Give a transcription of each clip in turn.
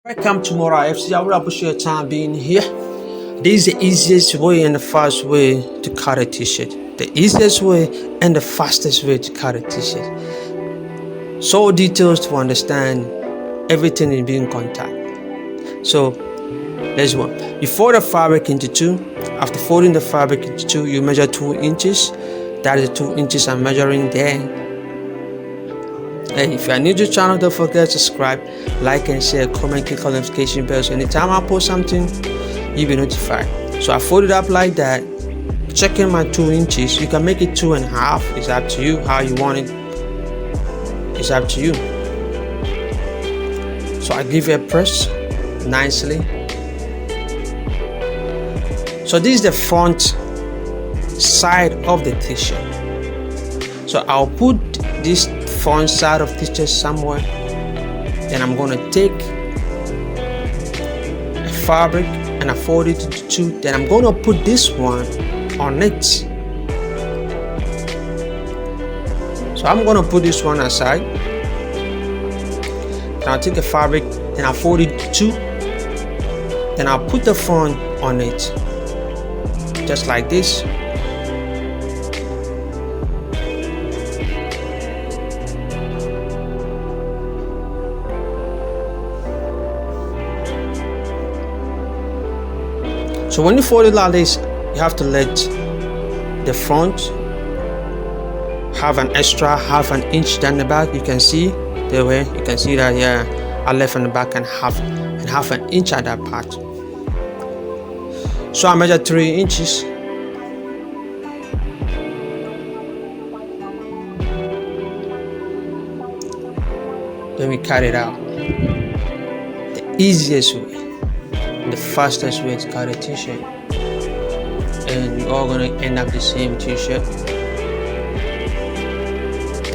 Welcome to Mora FC. I will appreciate your time being here. This is the easiest way and the fast way to cut a t-shirt. The easiest way and the fastest way to cut a t-shirt. So details to understand everything in being contact. So let's go. You fold the fabric into two. After folding the fabric into two, you measure 2 inches. That is the 2 inches I'm measuring there. Hey, if you are new to the channel, don't forget to subscribe, like and share, comment, click on notification bell so anytime I post something, you'll be notified. So I fold it up like that, checking my 2 inches. You can make it 2.5. It's up to you how you want it. It's up to you. So I give it a press nicely. So this is the front side of the t-shirt. So I'll put this front side of t-shirt somewhere. Then I'm gonna take a fabric and I fold it into two. Then I'm gonna put this one on it. So I'm gonna put this one aside. Then I'll take the fabric, then I'll fold it into two. Then I'll put the front on it, just like this. So when you fold it like this, you have to let the front have an extra half an inch down the back. You can see the way you can see that here I left on the back and half an inch at that part. So I measured 3 inches. Then we cut it out. The easiest way, the fastest way to cut a t-shirt, and you're all gonna end up the same t-shirt,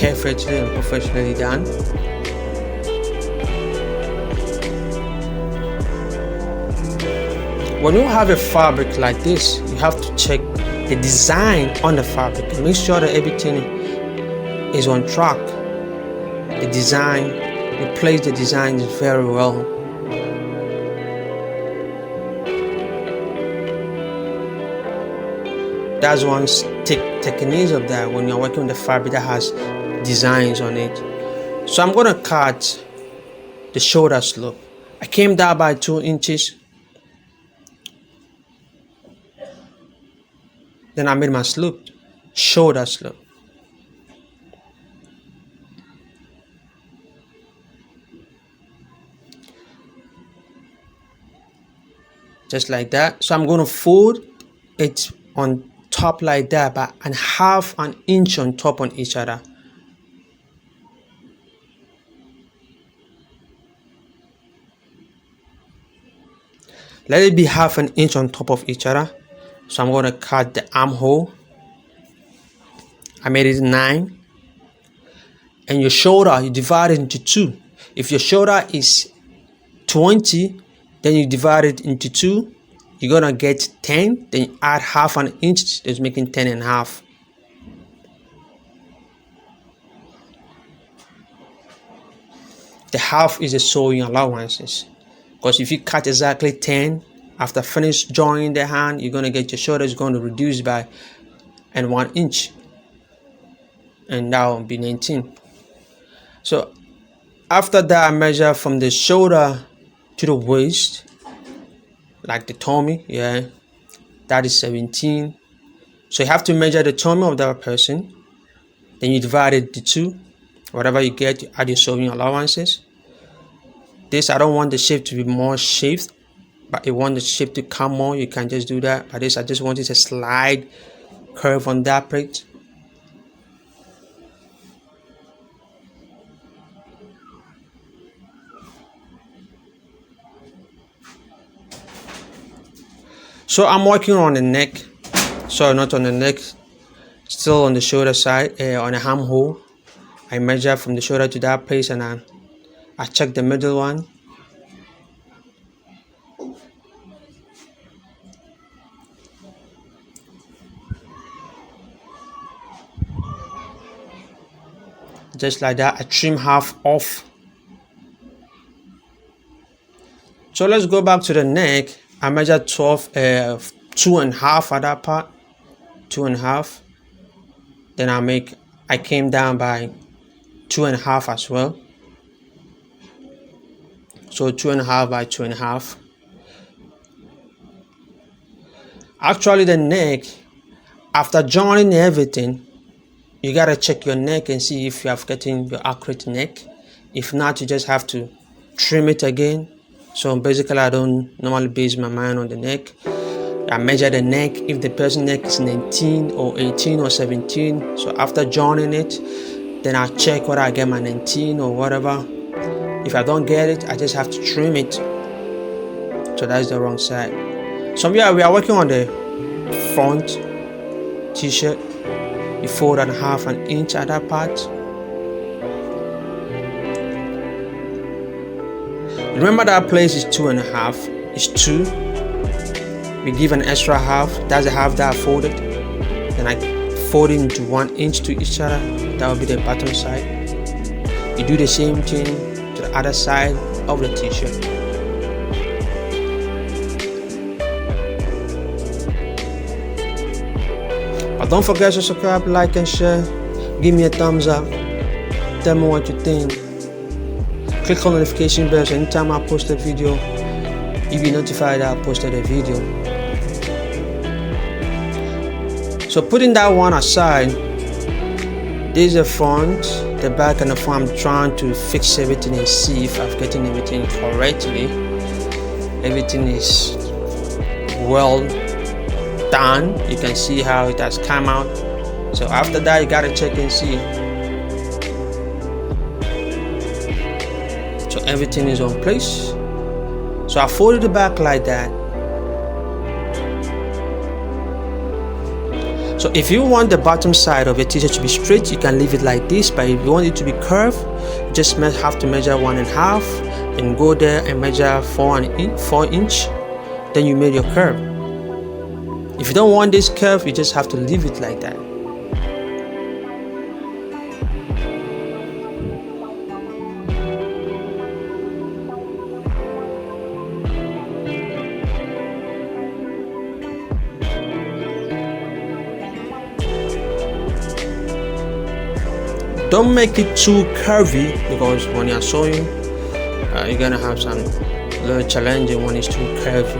perfectly and professionally done. When you have a fabric like this, you have to check the design on the fabric and make sure that everything is on track. The design, you place the designs very well. That's one technique of that when you're working with the fabric that has designs on it. So I'm gonna cut the shoulder slope. I came down by 2 inches. Then I made my slope, shoulder slope. Just like that. So I'm gonna fold it on top like that, but and half an inch on top on each other. Let it be half an inch on top of each other. So I'm going to cut the armhole. I made it 9. And your shoulder, you divide it into 2. If your shoulder is 20, then you divide it into 2. You're going to get 10. Then you add half an inch. That's making 10.5. The half is the sewing allowances. Because if you cut exactly 10, after finish joining the hand, you're going to get your shoulders going to reduce by 1 inch. And that will be 19. So after that, I measure from the shoulder to the waist, like the tummy, yeah, that is 17. So you have to measure the tummy of that person. Then you divide it into 2. Whatever you get, you add your sewing allowances. This, I don't want the shape to be more shaped, but you want the shape to come more, you can just do that. But this, I just wanted a slide curve on that plate. So I'm working on the neck. Sorry, not on the neck, still on the shoulder side, on the armhole. I measure from the shoulder to that place, and I check the middle one. Just like that. I trim half off. So let's go back to the neck. I measured 2.5 at that part, 2.5. Then I came down by 2.5 as well. So 2.5 by 2.5. Actually, the neck, after joining everything, you gotta check your neck and see if you have getting your accurate neck. If not, you just have to trim it again. So basically, I don't normally base my mind on the neck. I measure the neck if the person's neck is 19 or 18 or 17. So after joining it, then I check whether I get my 19 or whatever. If I don't get it, I just have to trim it. So that's the wrong side. So yeah, we are working on the front t-shirt. You fold and half an inch at that part. Remember that place is 2.5. It's 2. We give an extra half. That's the half that I folded. Then I fold it into 1 inch to each other. That will be the bottom side. You do the same thing to the other side of the t-shirt. But don't forget to subscribe, like and share. Give me a thumbs up. Tell me what you think. Click on the notification bell so anytime I post a video, you'll be notified that I posted a video. So putting that one aside, this is the front, the back and the front. I'm trying to fix everything and see if I'm getting everything correctly. Everything is well done. You can see how it has come out. So after that, you gotta check and see. So everything is on place. So I folded it back like that. So if you want the bottom side of your t-shirt to be straight, you can leave it like this. But if you want it to be curved, you just have to measure 1.5 and go there and measure 4 inch. Then you made your curve. If you don't want this curve, you just have to leave it like that. Don't make it too curvy, because when you're sewing, you're gonna have some little challenging when it's too curvy.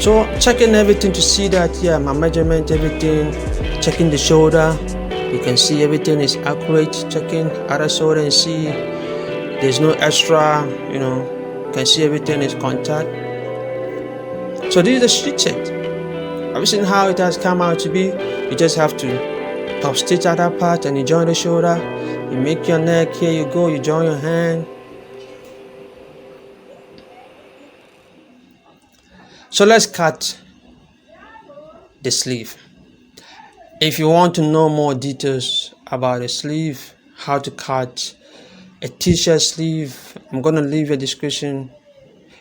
So checking everything to see that, yeah, my measurement, everything, checking the shoulder, you can see everything is accurate. Checking other shoulder and see there's no extra, you can see everything is contact. So this is the street check. Have you seen how it has come out to be? You just have to top stitch at that part and you join the shoulder. You make your neck, here you go, you join your hand. So let's cut the sleeve. If you want to know more details about the sleeve, how to cut a t-shirt sleeve, I'm going to leave a description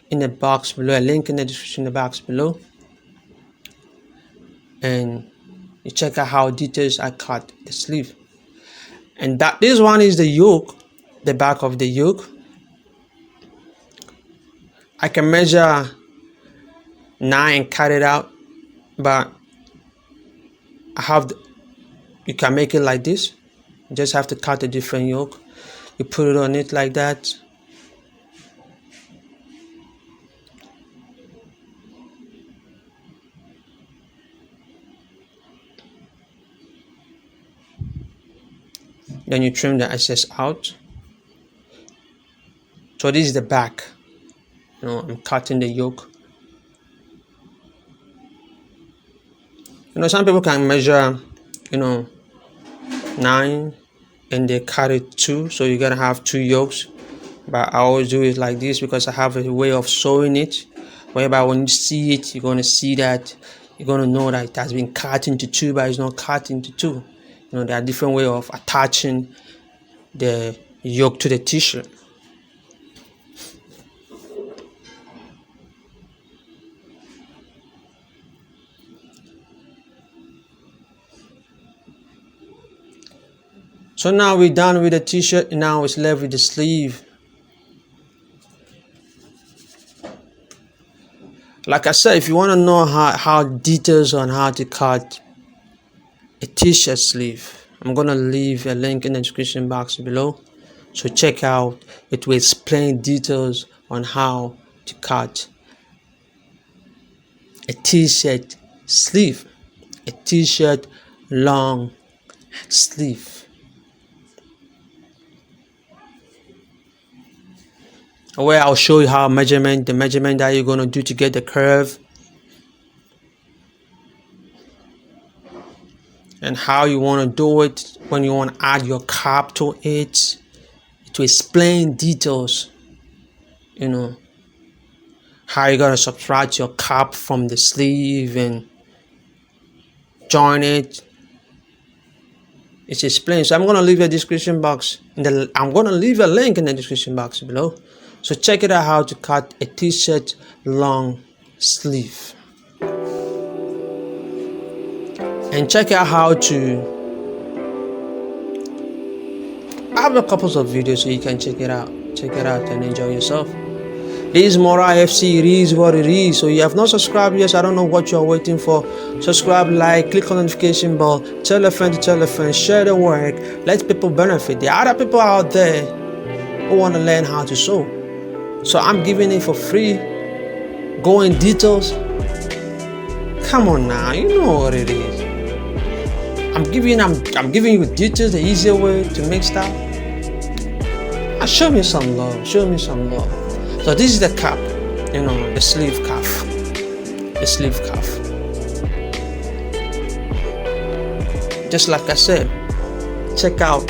in the box below, a link in the description in the box below. And you check out how details I cut the sleeve. And this one is the yoke, the back of the yoke. I can measure 9 and cut it out, but you can make it like this. You just have to cut a different yoke. You put it on it like that. Then you trim the excess out. So this is the back. I'm cutting the yoke. Some people can measure, 9 and they cut it 2. So you're gonna have 2 yokes. But I always do it like this because I have a way of sewing it, whereby when you see it, you're gonna see that, you're gonna know that it has been cut into 2, but it's not cut into 2. There are different ways of attaching the yoke to the t-shirt. So now we're done with the t-shirt, and now it's left with the sleeve. Like I said, if you want to know how details on how to cut a t-shirt sleeve, I'm gonna leave a link in the description box below, so check out. It will explain details on how to cut a t-shirt sleeve, a t-shirt long sleeve. Where I'll show you how the measurement that you're gonna do to get the curve, and how you want to do it when you want to add your cap to it. To explain details, you know, how you're gonna subtract your cap from the sleeve and join it. It's explained. So I'm gonna leave a description box. I'm gonna leave a link in the description box below. So check it out how to cut a t-shirt long sleeve. And check out how to. I have a couple of videos so you can check it out and enjoy yourself. This is Mora FC. It is what it is. So you have not subscribed yet, so I don't know what you're waiting for. Subscribe, like, click on the notification bell, tell a friend to tell a friend, share the work, let people benefit. There are other people out there who want to learn how to sew, so I'm giving it for free. Go in details. Come on now, you know what it is. I'm giving you details, the easier way to make stuff. Show me some love. Show me some love. So this is the cap, you know, the sleeve cuff. The sleeve cuff. Just like I said, check out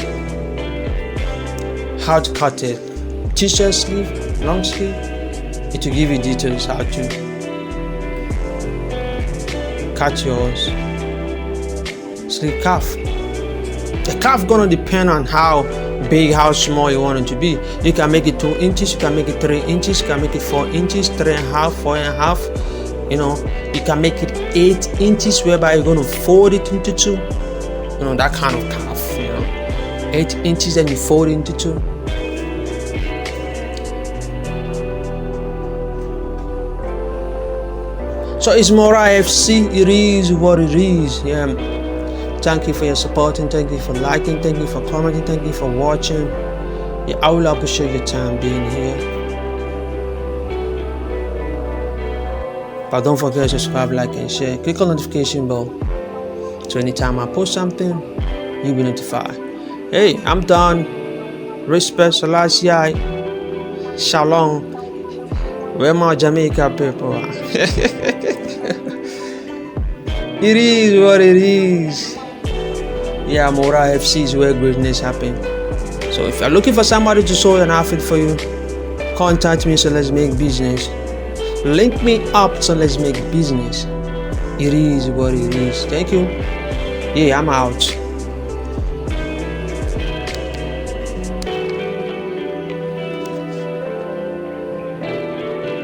how to cut a t-shirt sleeve, long sleeve. It will give you details how to cut yours sleeve cuff. The cuff gonna depend on how big, how small you want it to be. You can make it 2 inches, you can make it 3 inches, you can make it 4 inches, 3.5, 4.5. You know, you can make it 8 inches, whereby you're gonna fold it into 2. You know, that kind of cuff. You know, 8 inches and you fold it into 2. So it's Mora FC. It is what it is. Yeah. Thank you for your support, and thank you for liking, thank you for commenting, thank you for watching. Yeah, I will appreciate your time being here. But don't forget to subscribe, like, and share. Click on the notification bell, so anytime I post something, you'll be notified. Hey, I'm done. Respect, Selassie, Shalom. Where my Jamaica people are. It is what it is. Yeah, Mora FC is where greatness happens. So if you're looking for somebody to sew an outfit for you, contact me, so let's make business. Link me up, so let's make business. It is what it is. Thank you. Yeah, I'm out.